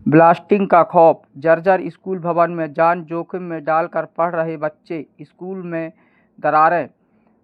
Blasting का खौफ, जर्जर स्कूल भवन में जान जोखिम में डालकर पढ़ रहे बच्चे, स्कूल में दरारें,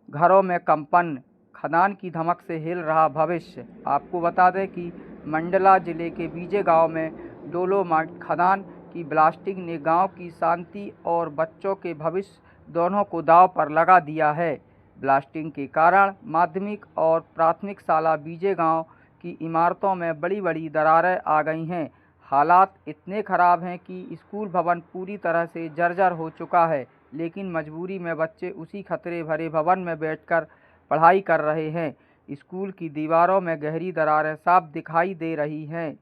घरों में कंपन, खदान की धमक से हिल रहा भविष्य। आपको बता दें कि मंडला जिले के बीजे गांव में डोलोमाइट खदान की ब्लास्टिंग ने गांव की शांति और बच्चों के भविष्य दोनों को दांव पर लगा दिया है। ब्लास्टिंग के कारण माध्यमिक और प्राथमिक शाला बीजे गांव की इमारतों में बड़ी बड़ी दरारें आ गई हैं। हालात इतने खराब हैं कि स्कूल भवन पूरी तरह से जर्जर हो चुका है, लेकिन मजबूरी में बच्चे उसी खतरे भरे भवन में बैठकर पढ़ाई कर रहे हैं। स्कूल की दीवारों में गहरी दरारें साफ दिखाई दे रही हैं।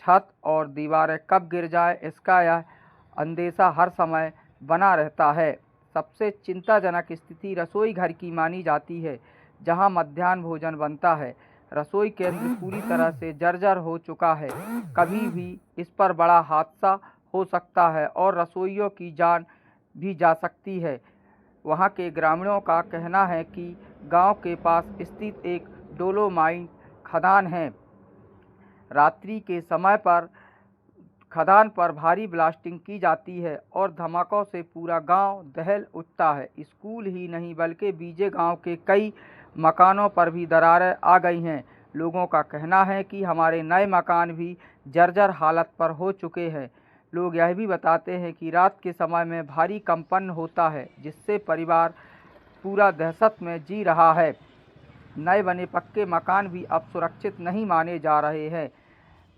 छत और दीवारें कब गिर जाए इसका यह अंदेशा हर समय बना रहता है। सबसे चिंताजनक स्थिति रसोई घर की मानी जाती है, जहां मध्याह्न भोजन बनता है। रसोई केंद्र पूरी तरह से जर्जर हो चुका है। कभी भी इस पर बड़ा हादसा हो सकता है और रसोइयों की जान भी जा सकती है। वहां के ग्रामीणों का कहना है कि गांव के पास स्थित एक डोलोमाइट खदान है। रात्रि के समय पर खदान पर भारी ब्लास्टिंग की जाती है और धमाकों से पूरा गांव दहल उठता है। स्कूल ही नहीं बल्कि बीजे गांव के कई मकानों पर भी दरारें आ गई हैं। लोगों का कहना है कि हमारे नए मकान भी जर्जर हालत पर हो चुके हैं। लोग यह भी बताते हैं कि रात के समय में भारी कंपन होता है, जिससे परिवार पूरा दहशत में जी रहा है। नए बने पक्के मकान भी अब सुरक्षित नहीं माने जा रहे हैं।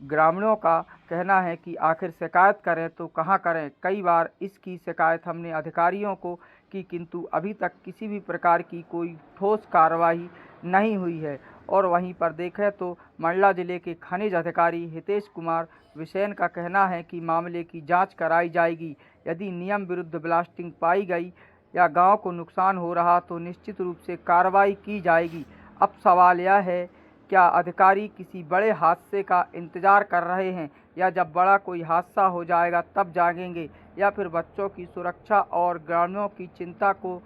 ग्रामीणों का कहना है कि आखिर शिकायत करें तो कहां करें। कई बार इसकी शिकायत हमने अधिकारियों को की, किंतु अभी तक किसी भी प्रकार की कोई ठोस कार्रवाई नहीं हुई है। और वहीं पर देखें तो मंडला जिले के खनिज अधिकारी हितेश कुमार विसेन का कहना है कि मामले की जांच कराई जाएगी। यदि नियम विरुद्ध ब्लास्टिंग पाई गई या गांव को नुकसान हो रहा तो निश्चित रूप से कार्रवाई की जाएगी। अब सवाल यह है, क्या अधिकारी किसी बड़े हादसे का इंतजार कर रहे हैं, या जब बड़ा कोई हादसा हो जाएगा तब जागेंगे, या फिर बच्चों की सुरक्षा और ग्रामीणों की चिंता को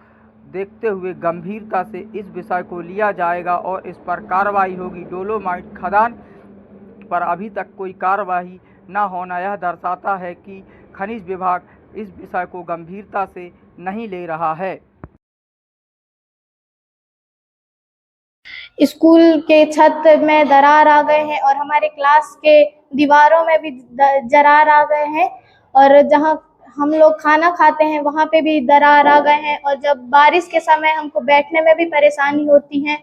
देखते हुए गंभीरता से इस विषय को लिया जाएगा और इस पर कार्रवाई होगी। डोलोमाइट खदान पर अभी तक कोई कार्रवाई न होना यह दर्शाता है कि खनिज विभाग इस विषय को गंभीरता से नहीं ले रहा है। स्कूल के छत में दरार आ गए हैं और हमारे क्लास के दीवारों में भी दरार आ गए हैं, और जहां हम लोग खाना खाते हैं वहां पे भी दरार आ गए हैं। और जब बारिश के समय हमको बैठने में भी परेशानी होती है।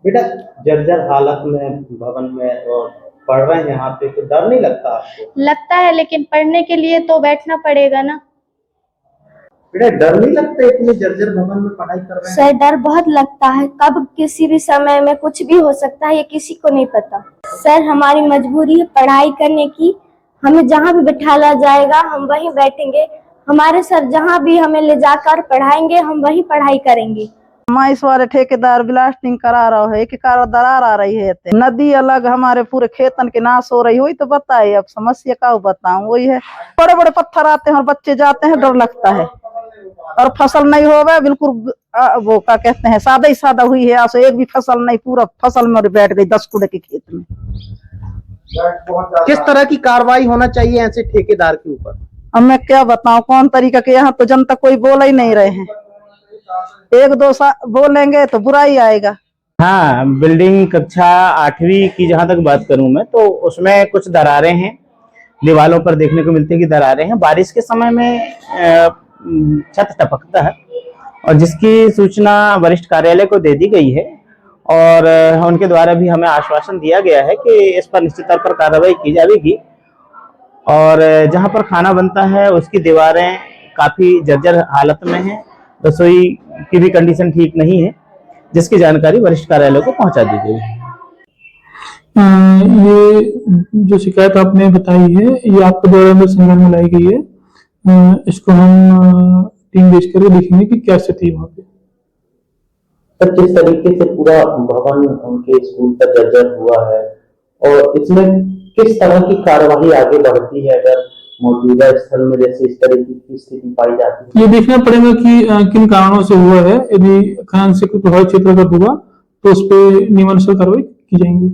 बेटा, जर्जर हालत में भवन में और पढ़ रहे हैं यहाँ पे, तो डर नहीं लगता आपको? लगता है, लेकिन पढ़ने के लिए तो बैठना पड़ेगा ना। बेटा, डर नहीं लगता इतने जर्जर भवन में पढ़ाई कर रहे हैं? सर, डर बहुत लगता है। कब किसी भी समय में कुछ भी हो सकता है, ये किसी को नहीं पता। सर, हमारी मजबूरी है पढ़ाई करने की। हमें जहाँ भी बैठाला जाएगा हम वहीं बैठेंगे। हमारे सर जहाँ भी हमें ले जाकर पढ़ाएंगे हम वहीं पढ़ाई करेंगे। इस बार ठेकेदार ब्लास्टिंग करा रहा है कि कार दरार आ रही है। नदी अलग, हमारे पूरे खेतन के नाश हो रही हुई, तो बताइए अब समस्या का बताऊं। वही है, बड़े बड़े पत्थर आते हैं और बच्चे जाते हैं, डर लगता है। और फसल नहीं होगा बिल्कुल, वो क्या कहते हैं, सादा ही सादा हुई है। आज एक भी फसल नहीं, पूरा फसल में बैठ गई 10 कुड़े के खेत में। किस तरह की कार्रवाई होना चाहिए ऐसे ठेकेदार के ऊपर? अब मैं क्या बताऊं कौन तरीका के, यहाँ तो जनता कोई बोल ही नहीं रहे हैं। एक दो बोलेंगे तो बुरा ही आएगा। हाँ, बिल्डिंग कक्षा 8वीं की जहां तक बात करूं मैं, तो उसमें कुछ दरारें हैं, दीवारों पर देखने को मिलती है कि दरारें हैं। बारिश के समय में छत टपकता है, और जिसकी सूचना वरिष्ठ कार्यालय को दे दी गई है, और उनके द्वारा भी हमें आश्वासन दिया गया है कि इस पर निश्चित तौर पर कार्रवाई की जाएगी। और जहां पर खाना बनता है उसकी दीवारें काफी जर्जर हालत में हैं, रसोई की भी कंडीशन ठीक नहीं है, जिसकी जानकारी वरिष्ठ कार्यालय को पहुंचा दी गई है। ये जो शिकायत आपने बताई है, ये आपके द्वारा संज्ञान में लाई गई है। इसको हम टीम भेज कर देखेंगे कि क्या स्थिति है वहाँ पे। सर, किस तरीके से पूरा भवन उनके स्कूल का जर्जर हुआ है, और इसमें किस तरह की कार्यवाही आगे बढ़ती है अगर मौजूदा स्थल में जैसे इस तरह की स्थिति पाई जाती है? ये देखना पड़ेगा कि किन कारणों से हुआ है। यदि खनन से कोई प्रभावित क्षेत्र अगर हुआ तो उस पर नियमानुसार कार्रवाई की जाएंगी।